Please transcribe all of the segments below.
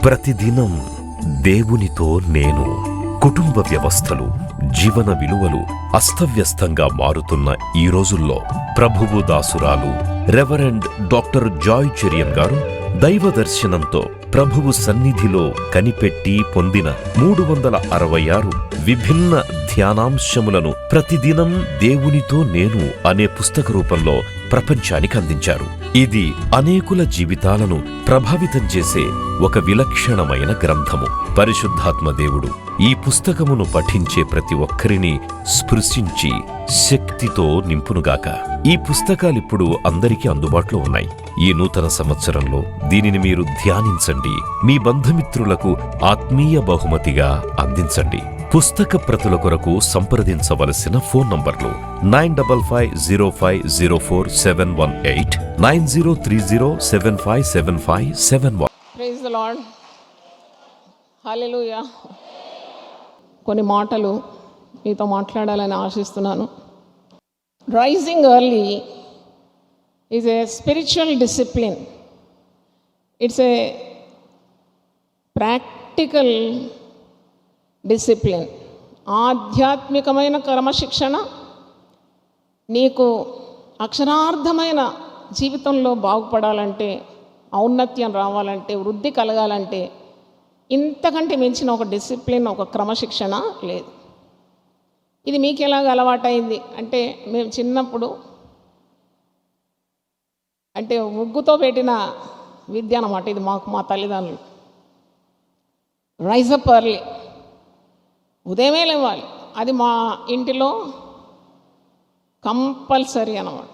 ప్రతిదినం దేవునితో నేను. కుటుంబ వ్యవస్థలు, జీవన విలువలు అస్తవ్యస్తంగా మారుతున్న ఈ రోజుల్లో ప్రభువు దాసురాలు రెవరెండ్ డాక్టర్ జాయ్ చెరియన్ గారు దైవ దర్శనంతో ప్రభువు సన్నిధిలో కనిపెట్టి పొందిన 366 విభిన్న ధ్యానాంశములను ప్రతిదినం దేవునితో నేను అనే పుస్తక రూపంలో ప్రపంచానికి అందించారు. ఇది అనేకుల జీవితాలను ప్రభావితం చేసే ఒక విలక్షణమైన గ్రంథము. పరిశుద్ధాత్మ దేవుడు ఈ పుస్తకమును పఠించే ప్రతి ఒక్కరిని స్పృశించి శక్తితో నింపునుగాక. ఈ పుస్తకాలిప్పుడు అందరికీ అందుబాటులో ఉన్నాయి. ఈ నూతన సంవత్సరంలో దీనిని మీరు ధ్యానించండి, మీ బంధుమిత్రులకు ఆత్మీయ బహుమతిగా అందించండి. పుస్తక ప్రతుల కొరకు సంప్రదించవలసిన ఫోన్ నంబర్లు 9550504718, 9030757571. Praise the lord. హల్లెలూయా. కొన్ని మాటలు మీతో మాట్లాడాలని ఆశిస్తున్నాను. Rising early is a spiritual discipline. It's a practical discipline. ఆధ్యాత్మికమైన క్రమశిక్షణ నీకు అక్షరార్థమైన జీవితంలో బాగుపడాలంటే, ఔన్నత్యం రావాలంటే, వృద్ధి కలగాలంటే ఇంతకంటే మించిన ఒక డిసిప్లిన్, ఒక క్రమశిక్షణ లేదు. ఇది మీకు ఎలాగ అలవాటైంది అంటే, మేము చిన్నప్పుడు అంటే ముగ్గుతో పెట్టిన విద్య అన్నమాట ఇది. మా తల్లిదండ్రులు రైజ్ అప్ ఎర్లీ, ఉదయమే లేవాలి. అది మా ఇంటిలో కంపల్సరీ అన్నమాట.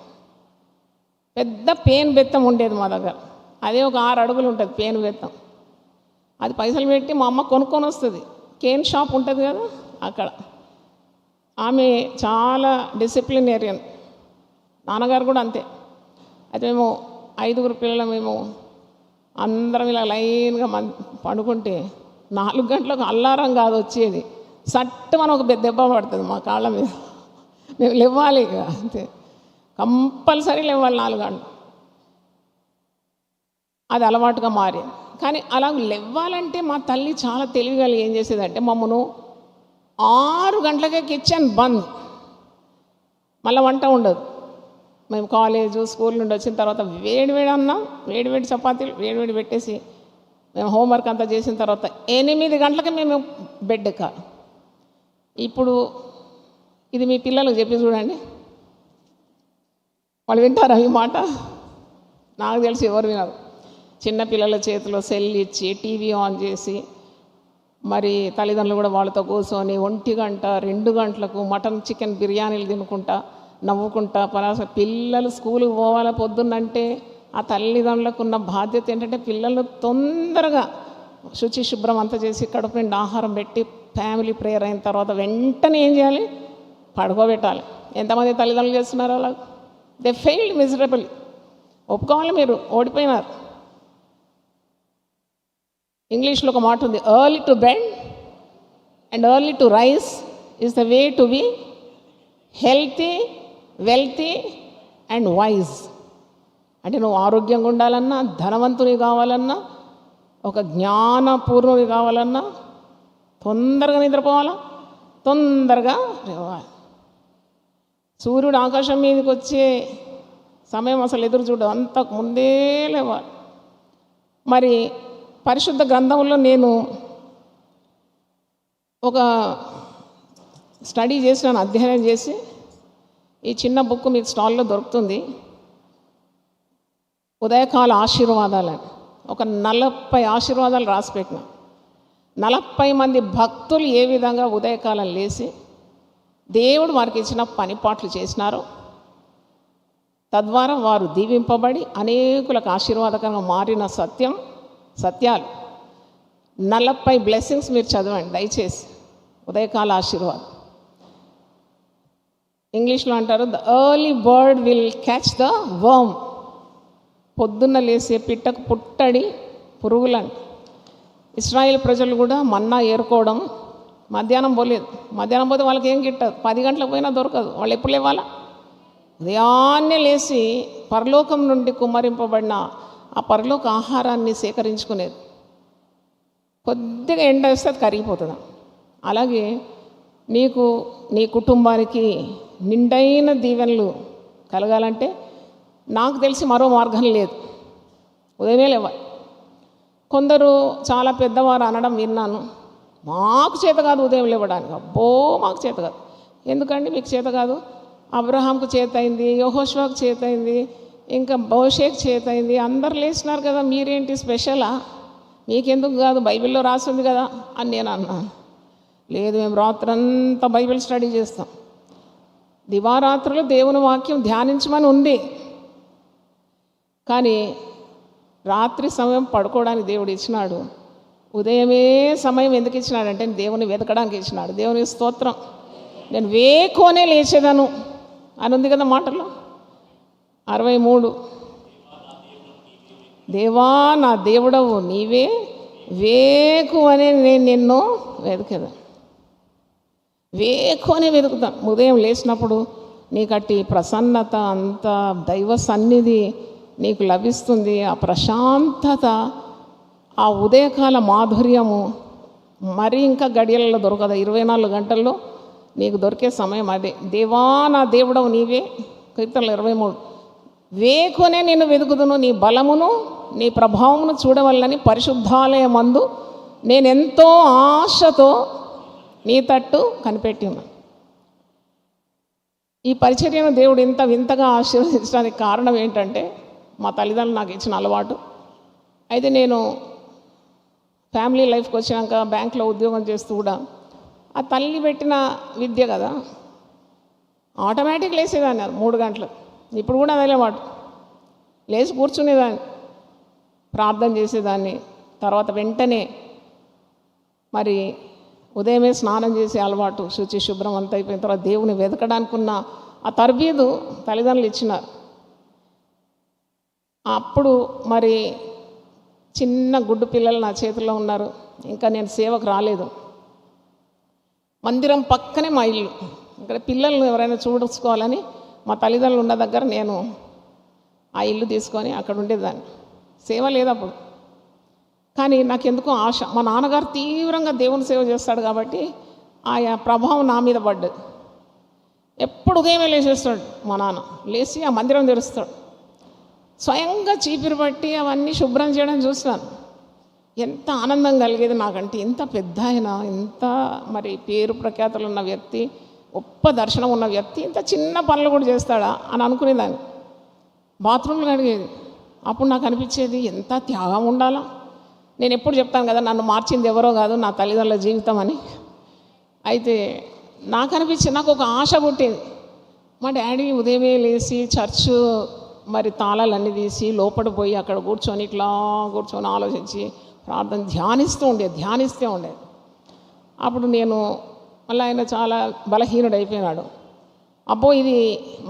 పెద్ద పేను బెత్తం ఉండేది మా దగ్గర. అదే ఒక 6 అడుగులు ఉంటుంది పేను బెత్తం. అది పైసలు పెట్టి మా అమ్మ కొనుక్కొని వస్తుంది. కేన్ షాప్ ఉంటుంది కదా అక్కడ. ఆమె చాలా డిసిప్లినేరియన్. నాన్నగారు కూడా అంతే. అయితే మేము 5 పిల్లలు, మేము అందరం ఇలా లైన్గా పడుకుంటే 4 గంటలకు అల్లారం కాదు వచ్చేది, సట్టు మనం ఒక దెబ్బ పడుతుంది మా కాళ్ళ మీద. మేము లేవాలి ఇక అంతే, కంపల్సరీ లేవాలి 4 గంటలు. అది అలవాటుగా మారింది. కానీ అలా లేవాలంటే మా తల్లి చాలా తెలివిగా ఏం చేసేదంటే, మమ్మను 6 గంటలకే కిచెన్ బంద్, మళ్ళీ వంట ఉండదు. మేము కాలేజు స్కూల్ నుండి వచ్చిన తర్వాత వేడివేడి అన్నం, వేడివేడి చపాతీలు వేడివేడి పెట్టేసి మేము హోంవర్క్ అంతా చేసిన తర్వాత 8 గంటలకి మేము బెడ్ ఎక్కాలి. ఇప్పుడు ఇది మీ పిల్లలకు చెప్పి చూడండి, వాళ్ళు వింటారా ఈ మాట? నాకు తెలిసి ఎవరు వినరు. చిన్నపిల్లల చేతిలో సెల్ ఇచ్చి టీవీ ఆన్ చేసి, మరి తల్లిదండ్రులు కూడా వాళ్ళతో కూర్చొని 1 గంట 2 గంటలకు మటన్ చికెన్ బిర్యానీలు తినుకుంటా నవ్వుకుంటా పిల్లలు స్కూల్కి పోవాలా పొద్దున్నంటే ఆ తల్లిదండ్రులకు ఉన్న బాధ్యత ఏంటంటే పిల్లలు తొందరగా శుచి శుభ్రం అంతా చేసి కడుపు నిండా ఆహారం పెట్టి ఫ్యామిలీ ప్రేయర్ అయిన తర్వాత వెంటనే ఏం చేయాలి? పడుకోబెట్టాలి. ఎంతమంది తల్లిదండ్రులు చేస్తున్నారు అలా? They failed miserable. ఒప్పుకోవాలి, మీరు ఓడిపోయినారు. ఇంగ్లీష్లో ఒక మాట ఉంది, early to bed and early to rise is the way to be healthy, wealthy and wise. అంటే నువ్వు ఆరోగ్యంగా ఉండాలన్నా, ధనవంతుని కావాలన్నా, ఒక జ్ఞానపూర్ణుని కావాలన్నా తొందరగా నిద్రపోవాలా, తొందరగా లేవాలి. సూర్యుడు ఆకాశం మీదకి వచ్చే సమయం అసలు ఎదురు చూడదు, అంతకు ముందే లేవాలి. మరి పరిశుద్ధ గ్రంథంలో నేను ఒక స్టడీ చేసినాను, అధ్యయనం చేసి. ఈ చిన్న బుక్ మీకు స్టాల్లో దొరుకుతుంది, ఉదయకాల ఆశీర్వాదాలని. ఒక 40 ఆశీర్వాదాలు రాసిపెట్టిన. 40 మంది భక్తులు ఏ విధంగా ఉదయకాలం లేచి దేవుడు వారికి ఇచ్చిన పనిపాట్లు చేసినారో, తద్వారా వారు దీవింపబడి అనేకులకు ఆశీర్వాదకరంగా మారిన సత్యాలు 40 బ్లెస్సింగ్స్ మీరు చదవండి దయచేసి. ఉదయకాల ఆశీర్వాదం. ఇంగ్లీష్లో అంటారు, the early bird will catch the worm. పొద్దున్న లేసే పిట్టకు పుట్టడి పురుగులంట. ఇశ్రాయేల్ ప్రజలు కూడా మన్నా ఏరుకోవడం మధ్యాహ్నం పోలేదు. మధ్యాహ్నం పోతే వాళ్ళకి ఏం గిట్టదు, 10 గంటలకు పోయినా దొరకదు. వాళ్ళు ఎప్పుడు లేవాలా? ఉదయాన్నే లేచి పరలోకం నుండి కుమ్మరింపబడిన ఆ పరలోక ఆహారాన్ని సేకరించుకునేది. కొద్దిగా ఎండ వేస్తే అది కరిగిపోతుంది. అలాగే నీకు నీ కుటుంబానికి నిండైన దీవెనలు కలగాలంటే నాకు తెలిసి మరో మార్గం లేదు, ఉదయమే లేవాలి. కొందరు చాలా పెద్దవారు అనడం విన్నాను, మాకు చేత కాదు ఉదయం లేవడానికి. అబ్బో మాకు చేత కాదు. ఎందుకండి మీకు చేత కాదు? అబ్రహాంకు చేత అయింది, యెహోషువకు చేత అయింది, ఇంకా మోషేకు చేత అయింది, అందరు లేచినారు కదా, మీరేంటి స్పెషలా? మీకెందుకు కాదు? బైబిల్లో రాసింది కదా అని నేను అన్నాను. లేదు, మేము రాత్రంతా బైబిల్ స్టడీ చేస్తాం, దివారాత్రులు దేవుని వాక్యం ధ్యానించమని ఉంది. కానీ రాత్రి సమయం పడుకోవడానికి దేవుడు ఇచ్చినాడు, ఉదయమే సమయం ఎందుకు ఇచ్చినాడంటే దేవుని వెతకడానికి ఇచ్చినాడు. దేవునికి స్తోత్రం. నేను వేకోనే లేచేదాను అని ఉంది కదా మాటల్లో 63. దేవా నా దేవుడవు నీవే, వేకువనే నేను నిన్ను వెతికేదా. వేకువనే వెతుకుతాను. ఉదయం లేచినప్పుడు నీకట్టి ప్రసన్నత, అంత దైవ సన్నిధి నీకు లభిస్తుంది. ఆ ప్రశాంతత, ఆ ఉదయకాల మాధుర్యము మరి ఇంకా గడియలలో దొరకదు. 24 గంటల్లో నీకు దొరికే సమయం అదే. దేవా నా దేవుడవు నీవే, కీర్తనలు 23. వేకునే నిన్ను వెతుకుదును, నీ బలమును నీ ప్రభావమును చూడవల్లని పరిశుద్ధాలయమందు నేనెంతో ఆశతో నీ తట్టు కనిపెట్టి ఉన్నాను. ఈ పరిచర్యను దేవుడు ఇంత వింతగా ఆశీర్వదించడానికి కారణం ఏంటంటే మా తల్లిదండ్రులు నాకు ఇచ్చిన అలవాటు. అయితే నేను ఫ్యామిలీ లైఫ్కి వచ్చినాక బ్యాంక్లో ఉద్యోగం చేస్తూ కూడా ఆ తల్లి పెట్టిన విద్య కదా, ఆటోమేటిక్ లేసేదాన్ని 3 గంటలు. ఇప్పుడు కూడా అదే అలవాటు. లేచి కూర్చునేదాన్ని, ప్రార్థన చేసేదాన్ని. తర్వాత వెంటనే మరి ఉదయమే స్నానం చేసే అలవాటు, శుచి శుభ్రం అంతా అయిపోయిన తర్వాత దేవుని వెతకడానికి ఉన్న ఆ తర్బీదు తల్లిదండ్రులు ఇచ్చినారు. అప్పుడు మరి చిన్న గుడ్డు పిల్లలు నా చేతిలో ఉన్నారు. ఇంకా నేను సేవకు రాలేదు. మందిరం పక్కనే మా ఇల్లు. ఇక్కడ పిల్లలు ఎవరైనా చూసుకోవాలని మా తల్లిదండ్రులు ఉన్న దగ్గర నేను ఆ ఇల్లు తీసుకొని అక్కడ ఉండేదాన్ని. సేవ లేదు అప్పుడు. కానీ నాకెందుకో ఆశ. మా నాన్నగారు తీవ్రంగా దేవుని సేవ చేస్తాడు కాబట్టి ఆయా ప్రభావం నా మీద పడ్డది. ఎప్పుడు ఉదయమే లేచేస్తాడు మా నాన్న. లేచి ఆ మందిరం తెరుస్తాడు. స్వయంగా చీపిరి పట్టి అవన్నీ శుభ్రం చేయడం చూసినాను. ఎంత ఆనందం కలిగేది నాకంటే. ఇంత పెద్ద ఆయన, ఇంత మరి పేరు ప్రఖ్యాతలు ఉన్న వ్యక్తి, గొప్ప దర్శనం ఉన్న వ్యక్తి ఇంత చిన్న పనులు కూడా చేస్తాడా అని అనుకునేదాన్ని. బాత్రూమ్లు కడిగేది. అప్పుడు నాకు అనిపించేది ఎంత త్యాగం ఉండాలా. నేను ఎప్పుడు చెప్తాను కదా, నన్ను మార్చింది ఎవరో కాదు నా తల్లిదండ్రుల జీవితం అని. అయితే నాకు అనిపించింది, నాకు ఒక ఆశ పుట్టింది. మా డాడీ ఉదయమే లేచి చర్చు మరి తాళాలన్నీ తీసి లోపల పోయి అక్కడ కూర్చొని ఇట్లా కూర్చొని ఆలోచించి ప్రార్థన ధ్యానిస్తూ ఉండేది. అప్పుడు నేను మళ్ళీ ఆయన చాలా బలహీనుడు అయిపోయినాడు. అబ్బో ఇది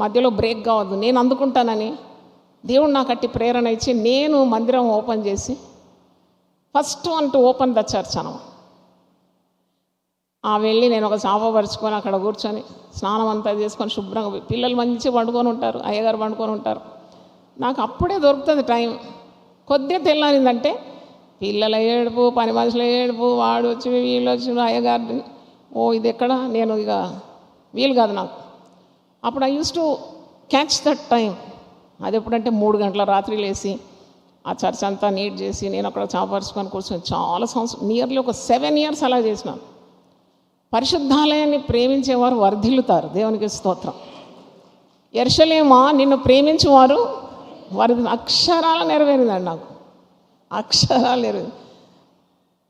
మధ్యలో బ్రేక్ కావద్దు, నేను అందుకుంటానని దేవుడు నాకు అట్టి ప్రేరణ ఇచ్చి నేను మందిరం ఓపెన్ చేసి first one to open the church అన్నమాట. వెళ్ళి నేను ఒక చాప పరుచుకొని అక్కడ కూర్చొని స్నానం అంతా చేసుకొని శుభ్రంగా, పిల్లలు మంచిగా పండుకొని ఉంటారు, అయ్యగారు పండుకొని ఉంటారు. నాకు అప్పుడే దొరుకుతుంది టైం. కొద్దిగా తెల్లారిందంటే పిల్లల ఏడుపు, పని మనుషుల ఏడుపు, వాడు వచ్చి వీళ్ళు వచ్చి అయ్యగారు, ఇది ఎక్కడ, నేను ఇక వీలు కాదు నాకు. అప్పుడు I use to catch that time. అది ఎప్పుడంటే 3 గంటల రాత్రి లేచి ఆ చర్చ్ అంతా నీట్ చేసి నేను అక్కడ చాపరుచుకొని కూర్చొని చాలా సంవత్సరం, నియర్లీ ఒక 7 years అలా చేసినాను. పరిశుద్ధాలయాన్ని ప్రేమించేవారు వర్ధిల్లుతారు. దేవునికి స్తోత్రం. యెరూషలేమా నిన్ను ప్రేమించేవారు వారి అక్షరాలు నెరవేరిందండి. నాకు అక్షరాలు నెరవేరింది.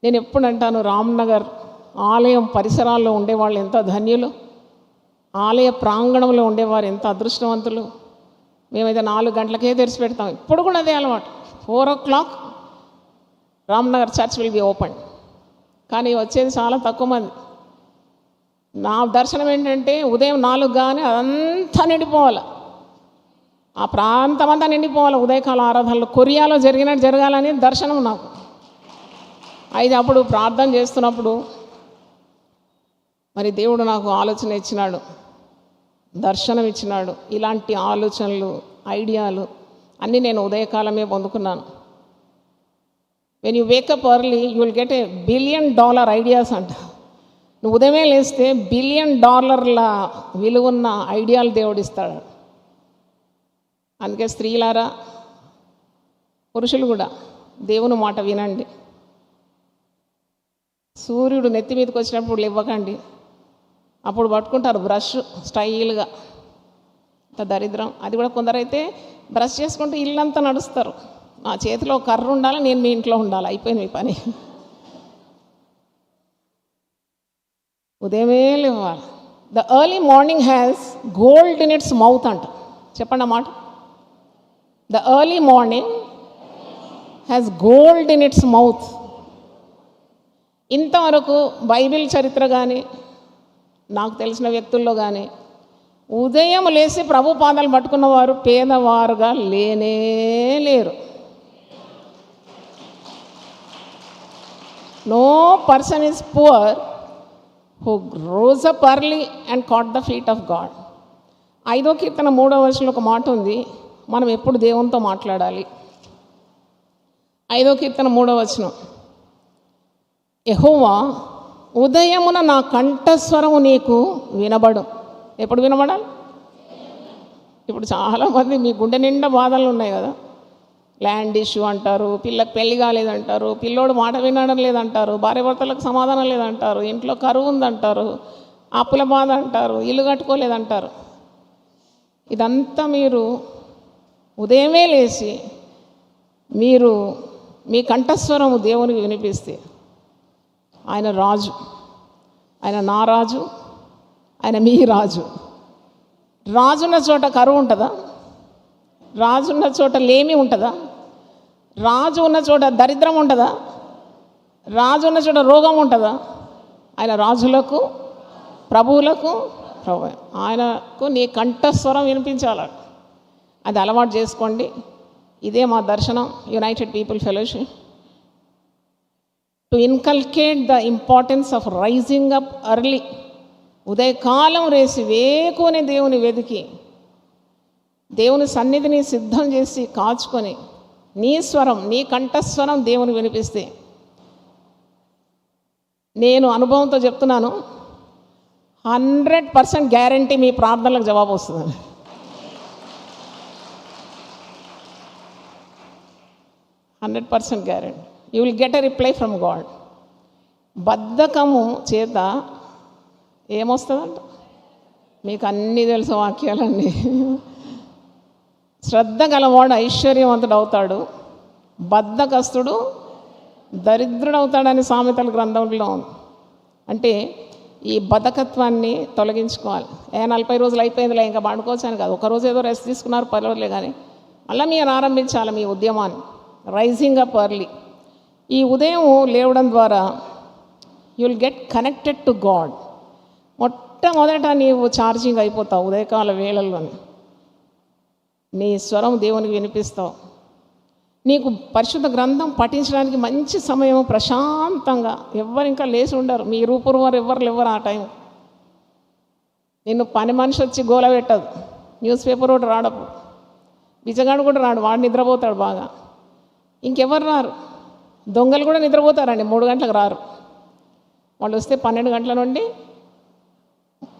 నేను ఎప్పుడు అంటాను, రామ్నగర్ ఆలయం పరిసరాల్లో ఉండేవాళ్ళు ఎంత ధన్యులు, ఆలయ ప్రాంగణంలో ఉండేవారు ఎంత అదృష్టవంతులు. మేమైతే 4 గంటలకే తెరిచి పెడతాం. ఇప్పుడు కూడా అదే అలవాటు. 4 o'clock Ramnagar church will be open. కానీ వచ్చేది చాలా తక్కువ మంది. నా దర్శనం ఏంటంటే ఉదయం 4 కానీ అదంతా నిండిపోవాలి, ఆ ప్రాంతం అంతా నిండిపోవాలి. ఉదయకాల ఆరాధనలు కొరియాలో జరిగినట్టు జరగాలని దర్శనం నాకు. అయితే అప్పుడు ప్రార్థన చేస్తున్నప్పుడు మరి దేవుడు నాకు ఆలోచన ఇచ్చినాడు, దర్శనం ఇచ్చినాడు. ఇలాంటి ఆలోచనలు, ఐడియాలు అన్నీ నేను ఉదయకాలమే పొందుకున్నాను. When you wake up early you will get $1 billion ideas అంట. నువ్వు ఉదయమే లేస్తే $1 బిలియన్ విలువన్న ఐడియాలు దేవుడు ఇస్తాడు. అందుకే స్త్రీలారా, పురుషులు కూడా దేవుని మాట వినండి. సూర్యుడు నెత్తి మీదకి వచ్చినప్పుడు ఇవ్వకండి. అప్పుడు పట్టుకుంటారు బ్రష్ స్టైల్గా. అంత దరిద్రం. అది కూడా కొందరైతే బ్రష్ చేసుకుంటూ ఇల్లంతా నడుస్తారు. నా చేతిలో కర్ర ఉండాలి, నేను మీ ఇంట్లో ఉండాలి, అయిపోయింది మీ పని. ఉదయమే లేవాలి. The early morning has gold in it's mouth అంట. చెప్పండి అన్నమాట. The early morning has gold in it's mouth. ఇంతవరకు బైబిల్ చరిత్ర కానీ నాకు తెలిసిన వ్యక్తుల్లో కానీ ఉదయం లేచి ప్రభు పాదాలు పట్టుకున్నవారు పేదవారుగా లేనే లేరు. No person is poor who rose up early and caught the feet of God. 5వ కీర్తన 3వ వచనంలో ఒక మాట ఉంది, మనం ఎప్పుడు దేవునితో మాట్లాడాలి. 5వ కీర్తన 3వ వచనం, యెహోవా ఉదయమున నా కంఠస్వరము నీకు వినబడు. ఎప్పుడు వినబడాలి? ఇప్పుడు చాలామంది మీ గుండె నిండా బాధలు ఉన్నాయి కదా. ల్యాండ్ ఇష్యూ అంటారు, పిల్లకి పెళ్లి కాలేదంటారు, పిల్లోడు మాట వినడం లేదంటారు, భార్యాభర్తలకు సమాధానం లేదంటారు, ఇంట్లో కరువు ఉందంటారు, అప్పుల బాధ అంటారు, ఇల్లు కట్టుకోలేదంటారు. ఇదంతా మీరు ఉదయమే లేచి మీరు మీ కంఠస్వరము దేవునికి వినిపిస్తే, ఆయన రాజు, ఆయన నా రాజు, ఆయన మీ రాజు. రాజున్న చోట కరువు ఉంటుందా? రాజున్న చోట లేమి ఉంటుందా? రాజు ఉన్న చోట దరిద్రం ఉంటుందా? రాజు ఉన్న చోట రోగం ఉంటుందా? ఆయన రాజులకు ప్రభువులకు ప్రభు. ఆయనకు నీ కంఠస్వరం వినిపించాలి. అది అలవాటు చేసుకోండి. ఇదే మా దర్శనం united people fellowship, to inculcate the importance of rising up early. ఉదయకాలం రేసి వేకుని దేవుని వెతికి దేవుని సన్నిధిని సిద్ధం చేసి కాచుకొని నీ స్వరం, నీ కంఠస్వరం దేవుని వినిపిస్తే, నేను అనుభవంతో చెప్తున్నాను, 100% గ్యారంటీ మీ ప్రార్థనలకు జవాబు వస్తుందని. 100% guarantee. You will get a reply from God. బద్ధకము చేత ఏమొస్తుందంట? మీకు అన్నీ తెలుసు వాక్యాలన్నీ. శ్రద్ధ గలవాడు ఐశ్వర్యవంతుడు అవుతాడు, బద్ధకస్తుడు దరిద్రుడు అవుతాడని సామెతల గ్రంథంలో ఉంది. అంటే ఈ బద్ధకత్వాన్ని తొలగించుకోవాలి. 40 రోజులు అయిపోయిందిలే ఇంకా పండుకోవచ్చు అని కాదు. ఒకరోజు ఏదో రెస్ట్ తీసుకున్నారు పర్వాలే, కానీ మళ్ళీ మీరు ఆరంభించాలి మీ ఉద్యమాన్ని. Rising up early. ఈ ఉదయం లేవడం ద్వారా you will get connected to God. మొట్టమొదట నీవు ఛార్జింగ్ అయిపోతావు ఉదయకాల వేళల్లోని. నీ స్వరం దేవునికి వినిపిస్తావు. నీకు పరిశుద్ధ గ్రంథం పఠించడానికి మంచి సమయం, ప్రశాంతంగా. ఎవ్వరు ఇంకా లేచి ఉండరు, మీ రూపురు వారు ఎవ్వరు ఆ టైం. నిన్ను పని మనిషి వచ్చి గోల పెట్టదు, న్యూస్ పేపర్ ఒకటి రాడప్పుడు, బిజగాడు కూడా రాడు, వాడు నిద్రపోతాడు బాగా. ఇంకెవరు రారు, దొంగలు కూడా నిద్రపోతారండి, 3 గంటలకు రారు. వాళ్ళు వస్తే 12 గంటల నుండి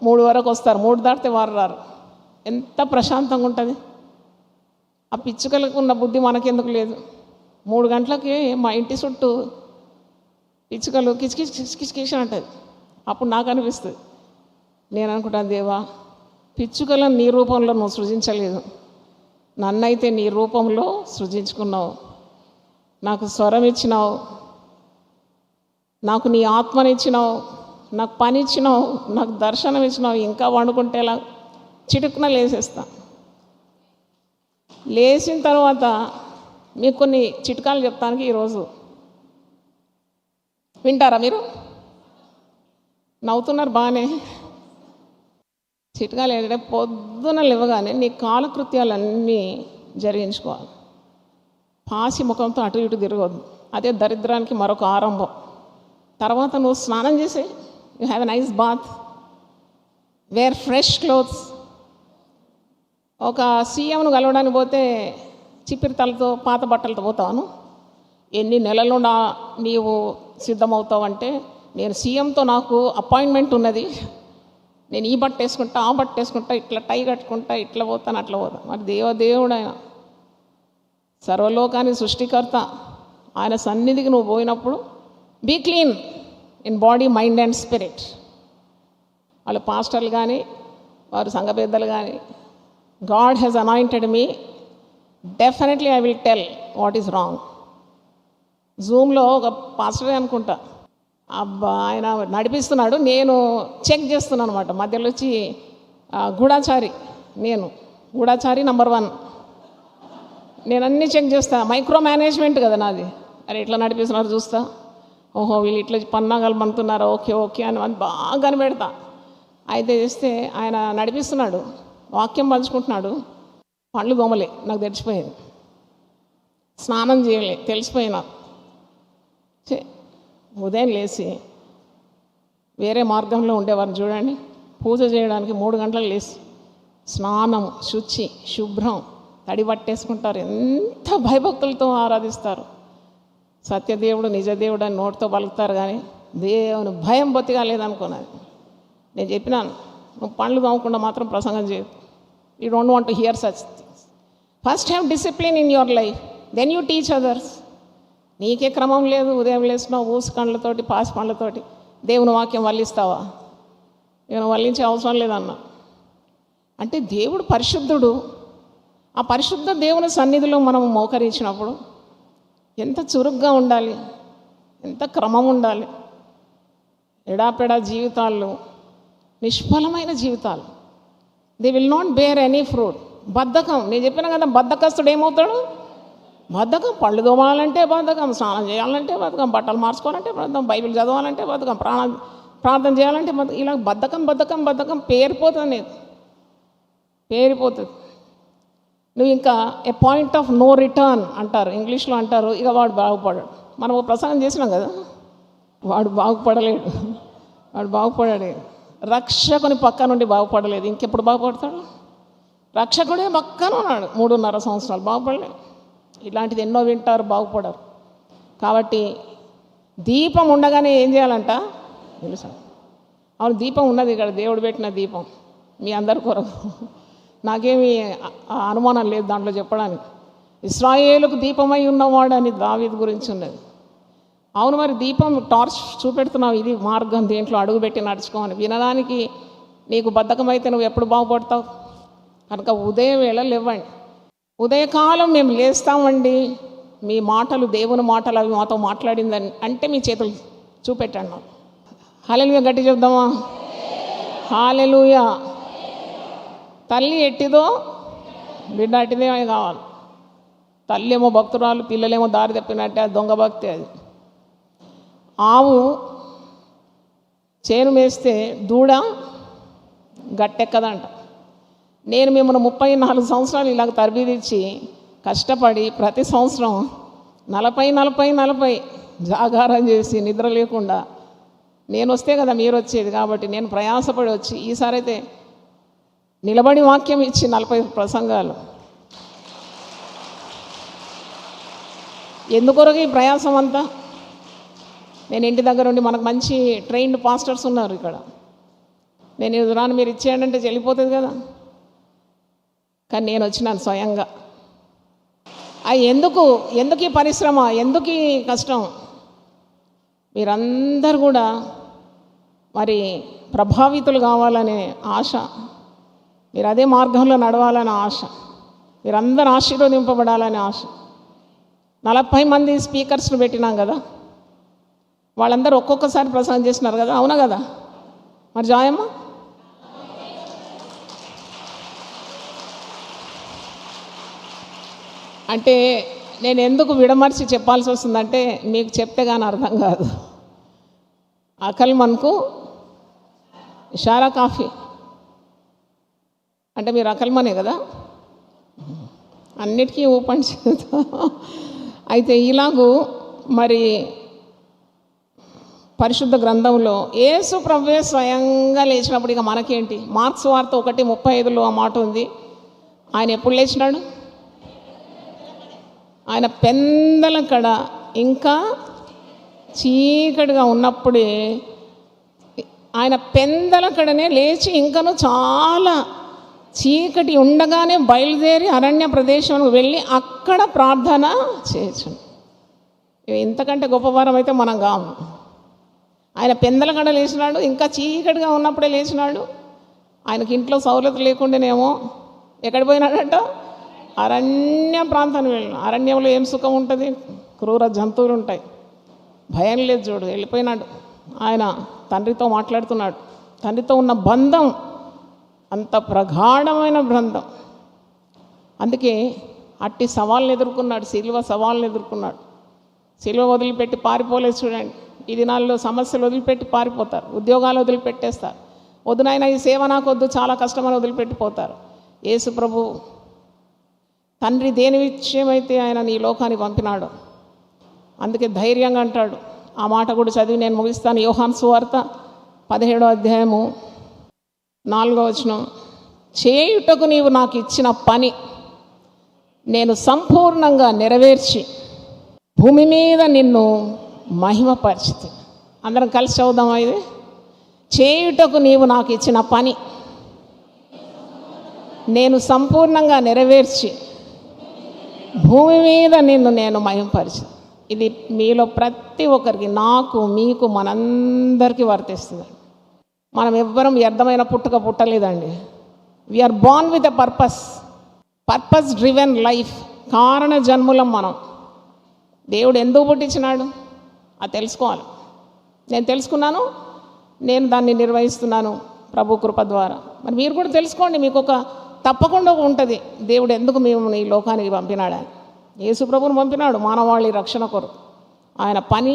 3 వరకు వస్తారు, 3 దాటితే వారు రారు. ఎంత ప్రశాంతంగా ఉంటుంది. ఆ పిచ్చుకలకు ఉన్న బుద్ధి మనకెందుకు లేదు? 3 గంటలకి మా ఇంటి చుట్టూ పిచ్చుకలు కిచకిచ్ కిచకిచ్ అంటుంది. అప్పుడు నాకు అనిపిస్తుంది, నేను అనుకుంటాను, దేవా పిచ్చుకలను నీ రూపంలో నువ్వు సృజించలేదు, నన్నైతే నీ రూపంలో సృజించుకున్నావు. నాకు స్వరం ఇచ్చినావు, నాకు నీ ఆత్మనిచ్చినావు, నాకు పని ఇచ్చినావు, నాకు దర్శనం ఇచ్చినావు. ఇంకా వండుకుంటేలా చిటుక్కున లేసేస్తా. లేచిన తర్వాత మీకు కొన్ని చిట్కాలు చెప్తానికి ఈరోజు. వింటారా మీరు? నవ్వుతున్నారు బాగానే. చిట్కాలు ఏంటంటే, పొద్దున లేవగానే నీ కాలకృత్యాలన్నీ జరిగించుకోవాలి. పాసి ముఖంతో అటు ఇటు తిరగద్దు, అదే దరిద్రానికి మరొక ఆరంభం. తర్వాత నువ్వు స్నానం చేసి, you have a nice bath, wear fresh clothes. ఒక సీఎంను కలవడానికి పోతే చిప్పిరి తలతో పాత బట్టలతో పోతాను, ఎన్ని నెలలు నీవు సిద్ధమవుతావంటే, నేను సీఎంతో నాకు అపాయింట్మెంట్ ఉన్నది, నేను ఈ బట్ట వేసుకుంటా, ఆ బట్ట వేసుకుంటా, ఇట్లా టై కట్టుకుంటా, ఇట్లా పోతాను, అట్లా పోతాను. మరి దేవుడు ఆయన సర్వలోకాన్ని సృష్టికర్త. ఆయన సన్నిధికి నువ్వు పోయినప్పుడు be clean in body, mind and spirit. వాళ్ళు పాస్టర్లు కానీ వారు సంఘ పెద్దలు కానీ, God has anointed me, definitely I will tell what is wrong. జూమ్లో ఒక పాస్టరే అనుకుంటా, అబ్బా ఆయన నడిపిస్తున్నాడు, నేను చెక్ చేస్తున్నాను అనమాట. మధ్యలో వచ్చి గూఢాచారి, నేను గూఢాచారి నంబర్ 1, నేను అన్నీ చెక్ చేస్తా. మైక్రో మేనేజ్మెంట్ కదా నాది. అరే ఇట్లా నడిపిస్తున్నారు చూస్తా, ఓహో వీళ్ళు ఇట్లా పన్నాగలు ఓకే ఓకే అని బాగా కనిపెడతా. అయితే చేస్తే ఆయన నడిపిస్తున్నాడు, వాక్యం పంచుకుంటున్నాడు, పళ్ళు దోమలే నాకు తెలిసిపోయింది, స్నానం చేయలే తెలిసిపోయినా. ఉదయం లేచి వేరే మార్గంలో ఉండేవారు చూడండి, పూజ చేయడానికి 3 గంటలకు లేచి స్నానం, శుచి, శుభ్రం, తడి పట్టేసుకుంటారు. ఎంత భయభక్తులతో ఆరాధిస్తారు. సత్యదేవుడు నిజదేవుడు అని నోటితో పలుకుతారు, కానీ దేవుని భయం బొత్తిగా లేదనుకున్నది. నేను చెప్పినాను, నువ్వు పండ్లు తోమకుండా మాత్రం ప్రసంగం చేయదు. You don't want to hear such things. First have discipline in your life, then you teach others. నీకే క్రమం లేదు, ఉదయం లేచినావు ఊసు కండ్లతోటి, పాసి పండ్లతోటి దేవుని వాక్యం వల్లిస్తావా? నేను వల్లించే అవసరం లేదన్నా. అంటే దేవుడు పరిశుద్ధుడు. ఆ పరిశుద్ధ దేవుని సన్నిధిలో మనం మోకరించినప్పుడు ఎంత చురుగ్గా ఉండాలి, ఎంత క్రమం ఉండాలి. ఎడాపెడా జీవితాలు, నిష్ఫలమైన జీవితాలు, they will not bear any fruit. బద్ధకం, నేను చెప్పిన కదా, బద్ధకస్తుడు ఏమవుతాడు? బద్ధకం. పళ్ళు తోమాలంటే బద్ధకం, స్నానం చేయాలంటే బద్ధకం, బట్టలు మార్చుకోవాలంటే బద్ధకం, బైబిల్ చదవాలంటే బద్ధకం, ప్రార్థన చేయాలంటే బద్ధకం. ఇలా బద్ధకం బద్ధకం బద్ధకం పేరిపోతుంది, నీకు పేరిపోతుంది. నువ్వు ఇంకా ఏ పాయింట్ ఆఫ్ నో రిటర్న్ అంటారు, ఇంగ్లీష్లో అంటారు. ఇక వాడు బాగుపడాడు. మనం ప్రసంగం చేసినాం కదా, వాడు బాగుపడలేడు, వాడు బాగుపడాడు. రక్షకుని పక్క నుండి బాగుపడలేదు, ఇంకెప్పుడు బాగుపడతాడు? రక్షకుడే పక్కన ఉన్నాడు 3.5 సంవత్సరాలు, బాగుపడలేదు. ఇలాంటిది ఎన్నో వింటారు, బాగుపడరు. కాబట్టి దీపం ఉండగానే ఏం చేయాలంట తెలుసా? అవును, దీపం ఉన్నది ఇక్కడ, దేవుడు పెట్టిన దీపం మీ అందరి కొరకు. నాకేమీ అనుమానం లేదు దాంట్లో చెప్పడానికి. ఇశ్రాయేలుకు దీపమై ఉన్నవాడు అని దావీదు గురించి ఉన్నది. అవును, మరి దీపం టార్చ్ చూపెడుతున్నావు, ఇది మార్గం, దీంట్లో అడుగుపెట్టి నడుచుకోమని. వినడానికి నీకు బద్ధకమైతే నువ్వు ఎప్పుడు బాగుపడతావు? కనుక ఉదయం వేళ లేవండి. ఉదయకాలం మేము లేస్తామండి, మీ మాటలు దేవుని మాటలు అవి మాతో మాట్లాడిందని అంటే మీ చేతులు చూపెట్టండి నాకు. హల్లెలూయా గట్టి చెప్దామా? హల్లెలూయా. తల్లి ఎట్టిదో బిడ్డ అట్టిదే కావాలి. తల్లి ఏమో భక్తురాలు, పిల్లలేమో దారి తప్పినట్టే, అది దొంగ భక్తి. అది ఆవు చేను మేస్తే దూడ గట్టెక్కదంట. నేను మిమ్మల్ని 34 సంవత్సరాలు ఇలాగ తరబీదిచ్చి కష్టపడి ప్రతి సంవత్సరం 40 జాగారం చేసి నిద్ర లేకుండా నేను వస్తే కదా మీరు వచ్చేది. కాబట్టి నేను ప్రయాసపడి వచ్చి ఈసారి అయితే నిలబడి వాక్యం ఇచ్చి 40 ప్రసంగాలు. ఎందుకొరకు ఈ ప్రయాసం అంతా? నేను ఇంటి దగ్గర ఉండి, మనకు మంచి ట్రైన్డ్ పాస్టర్స్ ఉన్నారు ఇక్కడ, నేను ఎదురాను మీరు ఇచ్చేయండి అంటే వెళ్ళిపోతుంది కదా. కానీ నేను వచ్చినాను స్వయంగా. ఎందుకు ఈ పరిశ్రమ, ఎందుకు ఈ కష్టం? మీరందరూ కూడా మరి ప్రభావితులు కావాలనే ఆశ, మీరు అదే మార్గంలో నడవాలనే ఆశ, మీరందరూ ఆశీర్వదింపబడాలనే ఆశ. 40 మంది స్పీకర్స్ను పెట్టినాం కదా, వాళ్ళందరూ ఒక్కొక్కసారి ప్రసంగం చేస్తున్నారు కదా, అవునా కదా? మరి జాయమ్మ అంటే నేను ఎందుకు విడమర్చి చెప్పాల్సి వస్తుందంటే, మీకు చెప్తే కానీ అర్థం కాదు. అకల్మన్కు ఇషారా కాఫీ అంటే మీరు అకల్మనే కదా, అన్నిటికీ ఓపెన్ చేద్దాం. అయితే ఇలాగూ మరి పరిశుద్ధ గ్రంథంలో యేసు ప్రభువే స్వయంగా లేచినప్పుడు ఇక మనకేంటి? మార్క్స్ వార్త 1:35లో ఆ మాట ఉంది. ఆయన ఎప్పుడు లేచినాడు? ఆయన పెందల కడ ఇంకా చీకటిగా ఉన్నప్పుడే ఆయన పెందలకడనే లేచి ఇంకను చాలా చీకటి ఉండగానే బయలుదేరి అరణ్య ప్రదేశానికి వెళ్ళి అక్కడ ప్రార్థన చేయొచ్చు. ఇంతకంటే గొప్పవారం అయితే మనం కాము. ఆయన పెందలకడ లేచినాడు, ఇంకా చీకటిగా ఉన్నప్పుడే లేచినాడు. ఆయనకి ఇంట్లో సౌలత లేకుండానేమో ఎక్కడ పోయినాడంట? అరణ్య ప్రాంతానికి వెళ్ళిన. అరణ్యంలో ఏం సుఖం ఉంటుంది? క్రూర జంతువులు ఉంటాయి, భయం లేదు. చూడు, వెళ్ళిపోయినాడు. ఆయన తండ్రితో మాట్లాడుతున్నాడు. తండ్రితో ఉన్న బంధం అంత ప్రగాఢమైన బంధం. అందుకే అట్టి సవాళ్ళని ఎదుర్కొన్నాడు, సిలువ సవాళ్ళని ఎదుర్కొన్నాడు. సిలువ వదిలిపెట్టి పారిపోలేదు. చూడండి, ఈ దినాల్లో సమస్యలు వదిలిపెట్టి పారిపోతారు, ఉద్యోగాలు వదిలిపెట్టేస్తారు. వద్దునైనా ఈ సేవ నాకు వద్దు, చాలా కష్టమని వదిలిపెట్టిపోతారు. యేసు ప్రభు తండ్రి దేని విషయమైతే ఆయన నీ లోకానికి పంపినాడు, అందుకే ధైర్యంగా అంటాడు. ఆ మాట కూడా చదివి నేను ముగిస్తాను. యోహాను సువార్త 17వ అధ్యాయము 4వ వచనం. చేయుటకు నీవు నాకు ఇచ్చిన పని నేను సంపూర్ణంగా నెరవేర్చి భూమి మీద నిన్ను మహిమపరిచితి. అందరం కలిసి చదువుదామా ఇది? చేయుటకు నీవు నాకు ఇచ్చిన పని నేను సంపూర్ణంగా నెరవేర్చి భూమి మీద నిన్ను నేను మహిమపరిచి. ఇది మీలో ప్రతి ఒక్కరికి, నాకు, మీకు, మనందరికీ వర్తిస్తుంది. మనం ఎవ్వరం వ్యర్థమైన పుట్టుక పుట్టలేదండి. We are born with a purpose driven life. కారణ జన్ములం మనం. దేవుడు ఎందుకు పుట్టించినాడు అది తెలుసుకోవాలి. నేను తెలుసుకున్నాను, నేను దాన్ని నిర్వహిస్తున్నాను ప్రభు కృప ద్వారా. మరి మీరు కూడా తెలుసుకోండి. మీకు ఒక తప్పకుండా ఉంటుంది దేవుడు ఎందుకు మేము ఈ లోకానికి పంపినాడని. యేసు ప్రభువును పంపినాడు మానవాళి రక్షణ కొరకు. ఆయన పని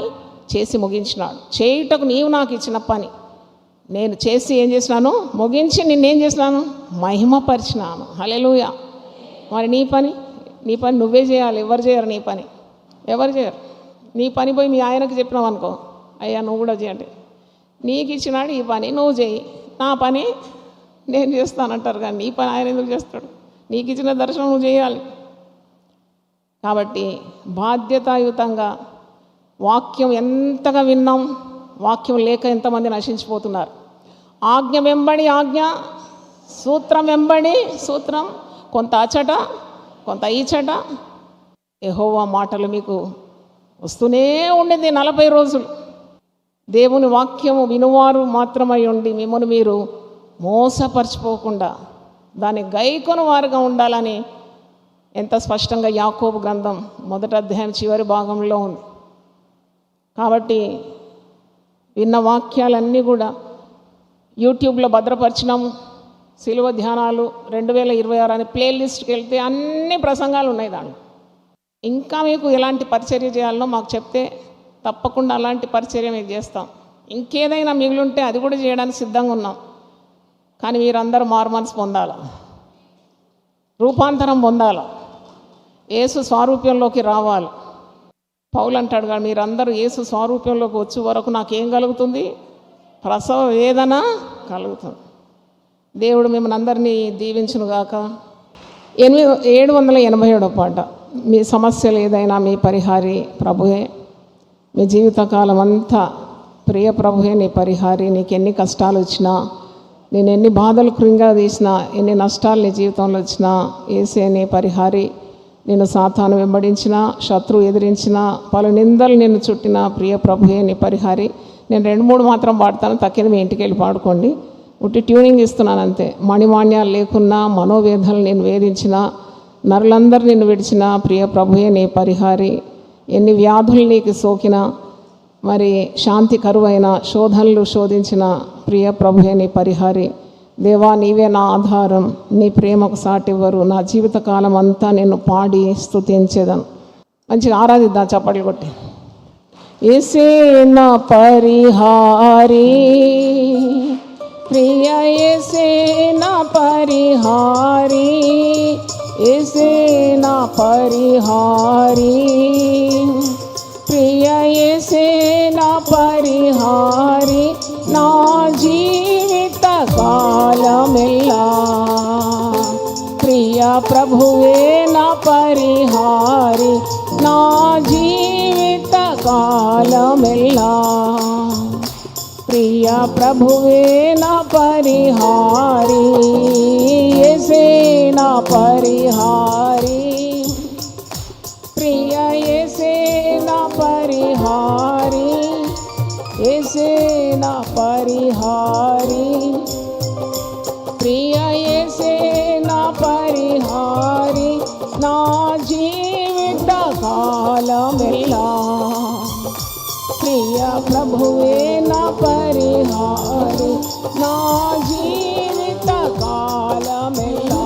చేసి ముగించినాడు. చేయుటకు నీవు నాకు ఇచ్చిన పని నేను చేసి ఏం చేసినాను? ముగించి నిన్నేం చేసినాను? మహిమపరిచినాను. హల్లెలూయా. మరి నీ పని నువ్వే చేయాలి. ఎవరు చేయరు నీ పని, ఎవరు చేయరు. నీ పని పోయి మీ ఆయనకు చెప్పినావు అనుకో, అయ్యా నువ్వు కూడా చేయండి, నీకు ఇచ్చినాడు ఈ పని, నువ్వు చేయి, నా పని నేను చేస్తానంటారు. కానీ నీ పని ఆయన ఎందుకు చేస్తాడు? నీకు ఇచ్చిన దర్శనం నువ్వు చేయాలి. కాబట్టి బాధ్యతాయుతంగా వాక్యం ఎంతగా విన్నాం, వాక్యం లేక ఎంతమంది నశించిపోతున్నారు. ఆజ్ఞ వెంబడి ఆజ్ఞ, సూత్రం వెంబడి సూత్రం, కొంత అచట కొంత ఈచట. యెహోవా మాటలు మీకు వస్తూనే ఉండింది 40 రోజులు. దేవుని వాక్యము వినువారు మాత్రమై ఉండి మిమ్మల్ని మీరు మోసపరచిపోకుండా దాన్ని గైకొను వారుగా ఉండాలని ఎంత స్పష్టంగా యాకోబు గ్రంథం 1వ అధ్యాయం చివరి భాగంలో ఉంది. కాబట్టి విన్న వాక్యాలన్నీ కూడా యూట్యూబ్లో భద్రపరిచినాము. సిలువ ధ్యానాలు 2026 అని ప్లేలిస్ట్కి వెళ్తే అన్ని ప్రసంగాలు ఉన్నాయి దాంట్లో. ఇంకా మీకు ఎలాంటి పరిచర్య చేయాలనో మాకు చెప్తే తప్పకుండా అలాంటి పరిచర్య మీకు చేస్తాం. ఇంకేదైనా మిగిలింటే అది కూడా చేయడానికి సిద్ధంగా ఉన్నాం. కానీ మీరందరూ మారుమనసు పొందాలి, రూపాంతరం పొందాలి, యేసు స్వారూప్యంలోకి రావాలి. పౌలు అంటాడు కదా, మీరందరూ యేసు స్వారూప్యంలోకి వచ్చే వరకు నాకేం కలుగుతుంది? ప్రసవ వేదన కలుగుతుంది. దేవుడు మిమ్మల్ని అందరినీ దీవించునుగాక. 787వ పాట. మీ సమస్యలు ఏదైనా మీ పరిహారి ప్రభువే. మీ జీవితకాలం అంతా ప్రియ ప్రభువే నీ పరిహారి. నీకు ఎన్ని కష్టాలు వచ్చినా, నేను ఎన్ని బాధలు కృంగదీసినా, ఎన్ని నష్టాలు నీ జీవితంలో వచ్చినా, యేసే నీ పరిహారి. నేను సాతాను వెంబడించిన, శత్రువు ఎదిరించిన, పలు నిందలు నిన్ను చుట్టిన ప్రియ ప్రభువే నీ పరిహారి. నేను 2-3 మాత్రం పాడతాను, తక్కిన మీ ఇంటికి వెళ్ళి పాడుకోండి. ఉట్టి ట్యూనింగ్ ఇస్తున్నాను అంతే. మణిమాన్యాలు లేకున్నా, మనోవేదనలు నేను వేధించిన, నరులందరూ నిన్ను విడిచిన ప్రియ ప్రభువే నీ పరిహారి. ఎన్ని వ్యాధులు నీకు సోకినా, మరి శాంతి కరువైన, శోధనలు శోధించిన ప్రియ ప్రభువే నీ పరిహారి. దేవా నీవే నా ఆధారం, నీ ప్రేమకు సాటివ్వరు. నా జీవితకాలం అంతా నేను పాడి స్తుతించేదను. మంచిగా ఆరాధిద్దాం చప్పట్లు కొట్టి. యేసే నా పరిహారి, ప్రియ యేసే నా పరిహారి, యేసే నా పరిహారి, ప్రియ యేసే నా పరిహారి. నా జీవిత కాలమెల్లా ప్రియ ప్రభువే నా పరిహారి. నా జీవిత కాలమెల్లా ప్రియ ప్రభువే నా పరిహారి, యేసే నా పరిహారి, ప్రియ యేసే నా పరిహారి, యేసే నా పరిహారి, ప్రియ యేసే నా పరిహారి, నా జీవిత కాలమెల్లా ప్రియ ప్రభువే నా పరిహారి, నా జీవిత కాలమెల్లా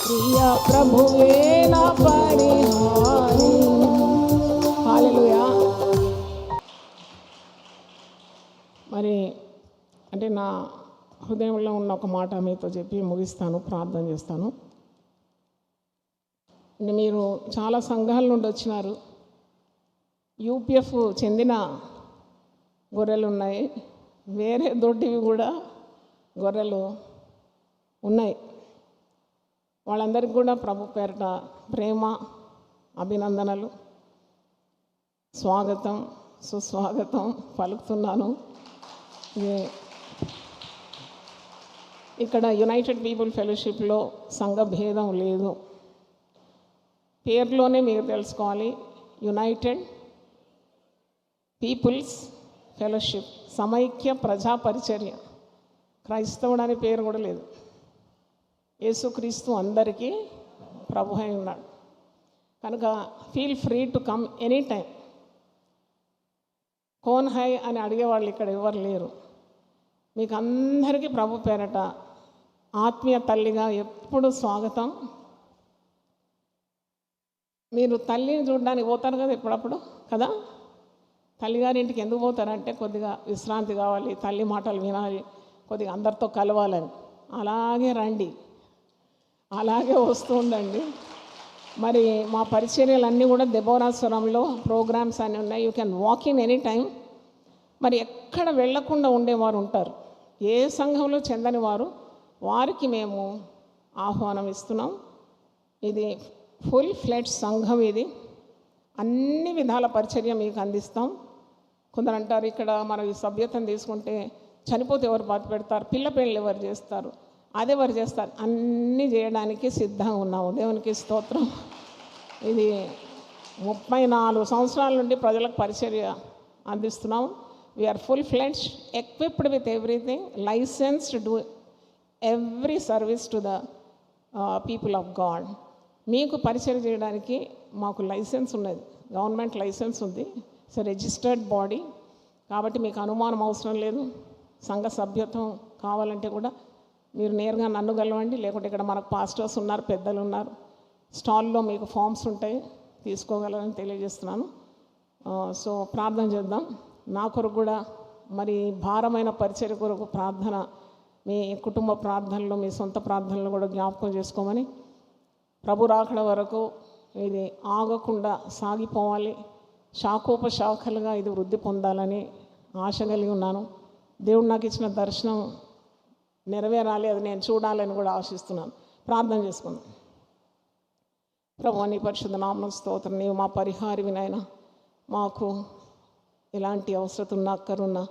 ప్రియ ప్రభువే నా పరిహారి. హల్లెలూయా. మరి అంటే నా హృదయంలో ఉన్న ఒక మాట మీతో చెప్పి ముగిస్తాను, ప్రార్థన చేస్తాను. మీరు చాలా సంఘాల నుండి వచ్చినారు. యూపీఎఫ్ చెందిన గొర్రెలు ఉన్నాయి, వేరే దొడ్డివి కూడా గొర్రెలు ఉన్నాయి. వాళ్ళందరికీ కూడా ప్రభు పేరిట ప్రేమ అభినందనలు, స్వాగతం సుస్వాగతం పలుకుతున్నాను. ఇక్కడ యునైటెడ్ పీపుల్ ఫెలోషిప్లో సంఘ భేదం లేదు. పేరులోనే మీరు తెలుసుకోవాలి, యునైటెడ్ పీపుల్స్ ఫెలోషిప్, సమైక్య ప్రజా పరిచర్య. క్రైస్తవుడు అనే పేరు కూడా లేదు. యేసుక్రీస్తు అందరికీ ప్రభు అయి ఉన్నాడు కనుక feel free to come any time. Cone high అని అడిగేవాళ్ళు ఇక్కడ ఎవరు లేరు. మీకు అందరికీ ప్రభు పేరట ఆత్మీయ తల్లిగా ఎప్పుడు స్వాగతం. మీరు తల్లిని చూడడానికి పోతారు కదా ఎప్పుడప్పుడు కదా. తల్లిగారింటికి ఎందుకు పోతారంటే కొద్దిగా విశ్రాంతి కావాలి, తల్లి మాటలు వినాలి, కొద్దిగా అందరితో కలవాలని. అలాగే రండి, అలాగే వస్తూ ఉండండి. మరి మా పరిచర్యలన్నీ కూడా దెబోరాస్వరంలో ప్రోగ్రామ్స్ అన్నీ ఉన్నాయి. You can walk in any time. మరి ఎక్కడ వెళ్లకుండా ఉండేవారు ఉంటారు, ఏ సంఘంలో చెందని వారు, వారికి మేము ఆహ్వానం ఇస్తున్నాం. ఇది ఫుల్ ఫ్లెడ్జ్ సంఘం. ఇది అన్ని విధాల పరిచర్య మీకు అందిస్తాం. కొందరు అంటారు ఇక్కడ మనం ఈ సభ్యతను తీసుకుంటే చనిపోతే ఎవరు బాధ పెడతారు, పిల్ల పెళ్ళి ఎవరు చేస్తారు, అదెవరు చేస్తారు, అన్నీ చేయడానికి సిద్ధంగా ఉన్నాము. దేవునికి స్తోత్రం. ఇది 34 సంవత్సరాల నుండి ప్రజలకు పరిచర్య అందిస్తున్నాం. We are full fledged, equipped with everything, licence to do every service to the people of God. మీకు పరిచయం చేయడానికి మాకు లైసెన్స్ ఉన్నది, గవర్నమెంట్ లైసెన్స్ ఉంది. ఇట్స్ రిజిస్టర్డ్ బాడీ కాబట్టి మీకు అనుమానం అవసరం లేదు. సంఘ సభ్యత్వం కావాలంటే కూడా మీరు నేరుగా నన్ను కలవండి, లేకుంటే ఇక్కడ మనకు పాస్టర్స్ ఉన్నారు, పెద్దలు ఉన్నారు. స్టాల్లో మీకు ఫామ్స్ ఉంటాయి, తీసుకోగలరని తెలియజేస్తున్నాను. సో ప్రార్థన చేద్దాం. నా కొరకు కూడా మరి భారమైన పరిచర్య కొరకు ప్రార్థన, మీ కుటుంబ ప్రార్థనలు, మీ సొంత ప్రార్థనలు కూడా జ్ఞాపకం చేసుకోమని, ప్రభు రాకడ వరకు ఇది ఆగకుండా సాగిపోవాలి, శాఖోపశాఖలుగా ఇది వృద్ధి పొందాలని ఆశ కలిగి ఉన్నాను. దేవుడు నాకు ఇచ్చిన దర్శనం నెరవేరాలి, అది నేను చూడాలని కూడా ఆశిస్తున్నాను. ప్రార్థన చేసుకుందాం. ప్రభు నీ పరిశుద్ధ నామమునకు స్తోత్రం. నీవు మా పరిహారివి నాయనా. మాకు ఎలాంటి అవసరం ఉన్నా, అక్కరున్నా,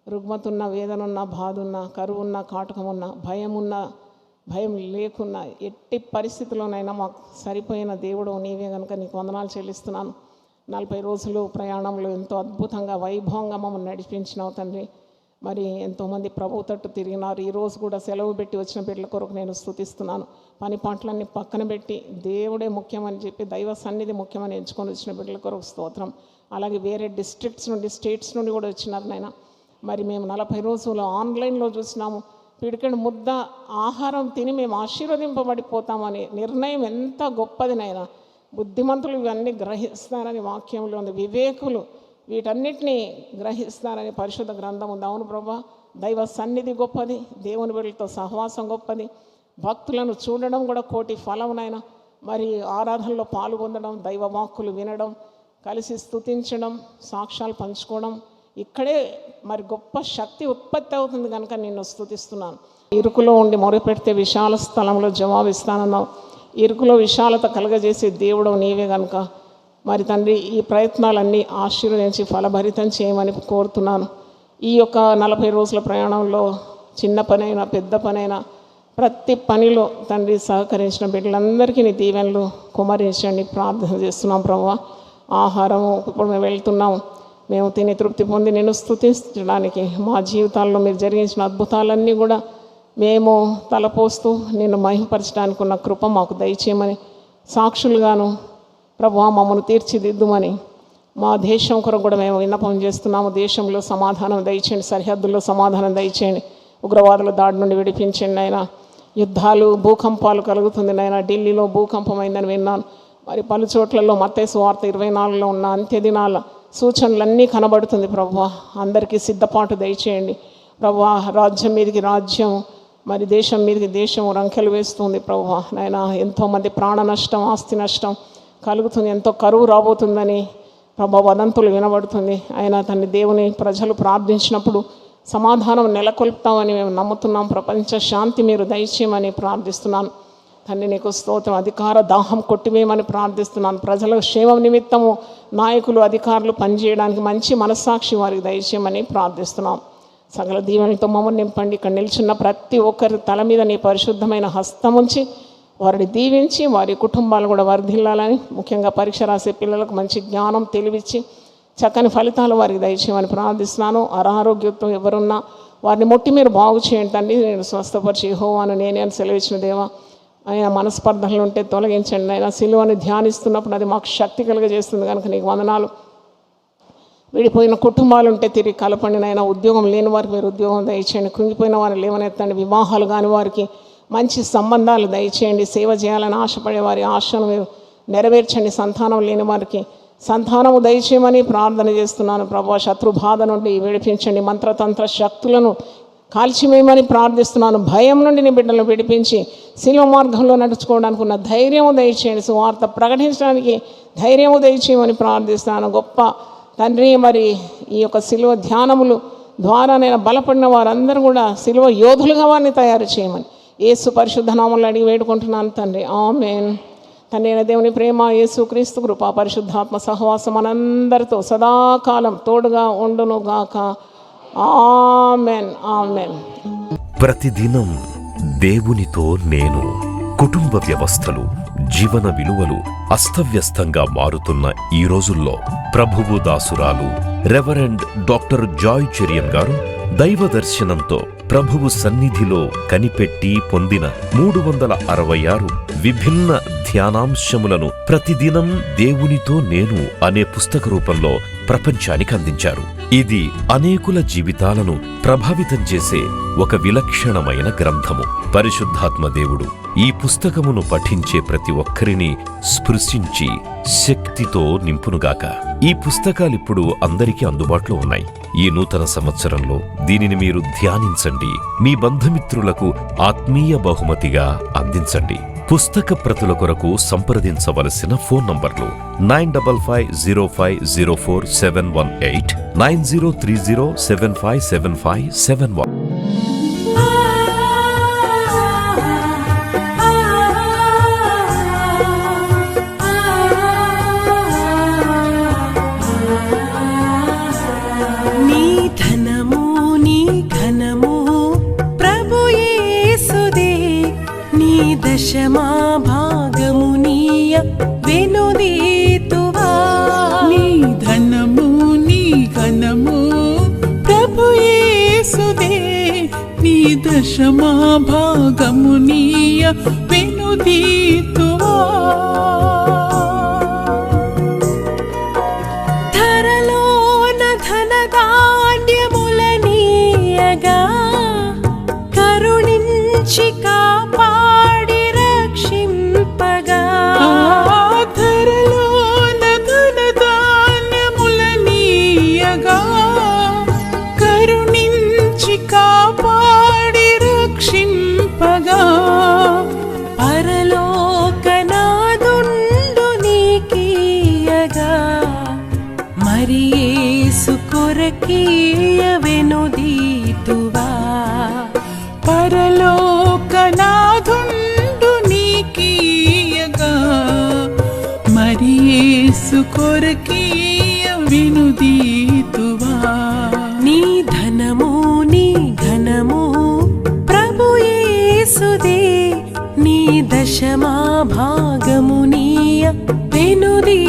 రుగ్మతున్న, వేదనున్న, బాధున్న, కరువున్న, కాటకమున్న, భయం లేకున్నా, ఎట్టి పరిస్థితుల్లోనైనా మాకు సరిపోయిన దేవుడు నీవే కనుక నీకు వందనాలు చెల్లిస్తున్నాను. 40 రోజులు ప్రయాణంలో ఎంతో అద్భుతంగా వైభవంగా మమ్మల్ని నడిపించినావు తండ్రి. మరి ఎంతోమంది ప్రభు తట్టు తిరిగినారు. ఈరోజు కూడా సెలవు పెట్టి వచ్చిన బిడ్డల కొరకు నేను స్తుతిస్తున్నాను. పని పాటలన్నీ పక్కన పెట్టి దేవుడే ముఖ్యమని చెప్పి, దైవ సన్నిధి ముఖ్యమని ఎంచుకొని వచ్చిన బిడ్డల కొరకు స్తోత్రం. అలాగే వేరే డిస్ట్రిక్ట్స్ నుండి, స్టేట్స్ నుండి కూడా వచ్చినారు నాయన. మరి మేము 40 రోజులు ఆన్లైన్లో చూసినాము. పిడికెడు ముద్ద ఆహారం తిని మేము ఆశీర్వదింపబడిపోతామని నిర్ణయం ఎంత గొప్పది నాయన. బుద్ధిమంతులు ఇవన్నీ గ్రహిస్తారని వాక్యంలో ఉంది. వివేకులు వీటన్నిటినీ గ్రహిస్తారని పరిశుద్ధ గ్రంథం ఉంది. అవును ప్రభా, దైవ సన్నిధి గొప్పది, దేవుని బిడ్డలతో సహవాసం గొప్పది, భక్తులను చూడడం కూడా కోటి ఫలమునైనా. మరి ఆరాధనలో పాల్గొనడం, దైవ వాక్కులు వినడం, కలిసి స్తుతించడం, సాక్ష్యాలు పంచుకోవడం, ఇక్కడే మరి గొప్ప శక్తి ఉత్పత్తి అవుతుంది కనుక నిన్ను స్తుతిస్తున్నాను. ఇరుకులో ఉండి మొరపెడితే విశాల స్థలంలో జవాబిస్తానన్నావు. ఇరుకులో విశాలత కలగజేసే దేవుడు నీవే కనుక మరి తండ్రి ఈ ప్రయత్నాలన్నీ ఆశీర్వదించి ఫలభరితం చేయమని కోరుతున్నాను. ఈ యొక్క 40 రోజుల ప్రయాణంలో చిన్న పనైనా పెద్ద పనైనా ప్రతి పనిలో తండ్రి సహకరించిన బిడ్డలందరికీ నీ దీవెనలు కుమరించండి ప్రార్థన చేస్తున్నాం ప్రభువా. ఆహారము ఇప్పుడు మేము వెళ్తున్నాం, మేము తిని తృప్తి పొంది నిన్ను స్తుతించడానికి మా జీవితాల్లో మీరు జరిగించిన అద్భుతాలన్నీ కూడా మేము తలపోస్తూ నిన్ను మహిమపరచడానికి ఉన్న కృప మాకు దయచేయమని, సాక్షులుగాను ప్రభువా మమ్మల్ని తీర్చిదిద్దుమని మా దేశం కొరకు కూడా మేము విన్నపం చేస్తున్నాము. దేశంలో సమాధానం దయచేయండి, సరిహద్దుల్లో సమాధానం దయచేయండి, ఉగ్రవాదుల దాడి నుండి విడిపించండి అయినా. యుద్ధాలు భూకంపాలు కలుగుతుంది నాయన. ఢిల్లీలో భూకంపం అయిందని విన్నాను. మరి పలు చోట్లలో మత్తయి సువార్త 24లో ఉన్న అంత్యదినాల సూచనలన్నీ కనబడుతుంది ప్రభువా. అందరికీ సిద్ధపాటు దయచేయండి ప్రభువా. రాజ్యం మీదకి రాజ్యం, మరి దేశం మీదకి దేశం రంకెలు వేస్తుంది ప్రభువా. నాయన ఎంతోమంది ప్రాణ నష్టం, ఆస్తి నష్టం కలుగుతుంది, ఎంతో కరువు రాబోతుందని ప్రభా వదంతులు వినబడుతుంది. అయినా తండ్రి దేవుని ప్రజలు ప్రార్థించినప్పుడు సమాధానం నెలకొల్పుతామని మేము నమ్ముతున్నాం. ప్రపంచ శాంతి మీరు దయచేయమని ప్రార్థిస్తున్నాను తండ్రి. నీకు స్తోత్రం. అధికార దాహం కొట్టివేయమని ప్రార్థిస్తున్నాను. ప్రజల క్షేమం నిమిత్తము నాయకులు అధికారులు పనిచేయడానికి మంచి మనస్సాక్షి వారికి దయచేయమని ప్రార్థిస్తున్నాం. సకల దీవెనలతో మమ్మల్ని నింపండి. ఇక్కడ నిల్చున్న ప్రతి ఒక్కరి తల మీద నీ పరిశుద్ధమైన హస్తం ఉంచి వారిని దీవించి వారి కుటుంబాలు కూడా వర్ధిల్లాలని, ముఖ్యంగా పరీక్ష రాసే పిల్లలకు మంచి జ్ఞానం తెలివిచ్చి చక్కని ఫలితాలు వారికి దయచేయమని ప్రార్థిస్తున్నాను. అనారోగ్యంతో ఎవరున్నా వారిని ముట్టి మీరు బాగు చేయండి తండ్రి. నేను స్వస్థపరిచి యెహోవాను నేనే అని సెలవిచ్చిన దేవా. ఆయన మనస్పర్ధలు ఉంటే తొలగించండి. ఆయన సిలువను ధ్యానిస్తున్నప్పుడు అది మాకు శక్తి కలుగజేస్తుంది కనుక నీకు వందనాలు. విడిపోయిన కుటుంబాలు ఉంటే తిరిగి కలపండి నాయన. ఉద్యోగం లేని వారికి మీరు ఉద్యోగం దయచేయండి. కృంగిపోయిన వారిని లేవనెత్తండి. వివాహాలు కాని వారికి మంచి సంబంధాలు దయచేయండి. సేవ చేయాలని ఆశపడే వారి ఆశను మీరు నెరవేర్చండి. సంతానం లేని వారికి సంతానము దయచేయమని ప్రార్థన చేస్తున్నాను ప్రభువా. శత్రు బాధ నుండి విడిపించండి. మంత్రతంత్ర శక్తులను కాల్చివేయమని ప్రార్థిస్తున్నాను. భయం నుండి నీ బిడ్డలను విడిపించి శిలువ మార్గంలో నడుచుకోవడానికి ఉన్న ధైర్యము దయచేయండి. సువార్త ప్రకటించడానికి ధైర్యము దయచేయమని ప్రార్థిస్తున్నాను. గొప్ప తండ్రి, మరి ఈ యొక్క శిలువ ధ్యానములు ద్వారా నేను బలపడిన వారందరూ కూడా శిలువ యోధులుగా వారిని తయారు చేయమని యేసు పరిశుద్ధ నామములో అడిగి వేడుకుంటున్నాను తండ్రి. ఆమేన్. తండ్రి అయిన దేవుని ప్రేమ, యేసు క్రీస్తు కృప, పరిశుద్ధాత్మ సహవాసం మనందరితో సదాకాలం తోడుగా ఉండును గాక. ఆమేన్. ఆమేన్. ప్రతిదినం దేవునితో నేను. కుటుంబ వ్యవస్థలు, జీవన విలువలు అస్తవ్యస్తంగా మారుతున్న ఈ రోజుల్లో ప్రభువు దాసురాలు రెవరెండ్ డాక్టర్ జాయ్ చెరియన్ గారు దైవ దర్శనంతో ప్రభువు సన్నిధిలో కనిపెట్టి పొందిన 366 విభిన్న ధ్యానాంశములను ప్రతిదినం దేవునితో నేను అనే పుస్తక రూపంలో ప్రపంచానికి అందించారు. ఇది అనేకుల జీవితాలను ప్రభావితం చేసే ఒక విలక్షణమైన గ్రంథము. పరిశుద్ధాత్మ దేవుడు ఈ పుస్తకమును పఠించే ప్రతి ఒక్కరిని స్పృశించి శక్తితో నింపునుగాక. ఈ పుస్తకాలిప్పుడు అందరికీ అందుబాటులో ఉన్నాయి. ఈ నూతన సంవత్సరంలో దీనిని మీరు ధ్యానించండి. మీ బంధుమిత్రులకు ఆత్మీయ బహుమతిగా అందించండి. పుస్తక ప్రతుల కొరకు సంప్రదించవలసిన ఫోన్ నంబర్లు 9550504718, 9030757571. దశమా భాగమునీయ వెనుదీతువా. నీ ధనము నీ ఘనము ప్రభు యేసుదే. నీ దశమా భాగమునీయ వెనుదీతువా. ధరలోన ధనధాన్యములనీయగా కరుణించి కాపాడి రక్షింపగా. ధరలోన ధనధాన్యములనీయగా కరుణించి కాపాడి రక్షింపగా. పరలోకనాదుండు నీకీయగా మరి యేసు కొరకీయ వెనుదీతువా. పరలోకనాదుండు నీకీయగా మరి యేసు కొరకీయ వెనుదీతువా. నీ ధనము నీ ఘనము ప్రభు యేసుదే, నీ దశమా భాగము నీయ వెనుదీ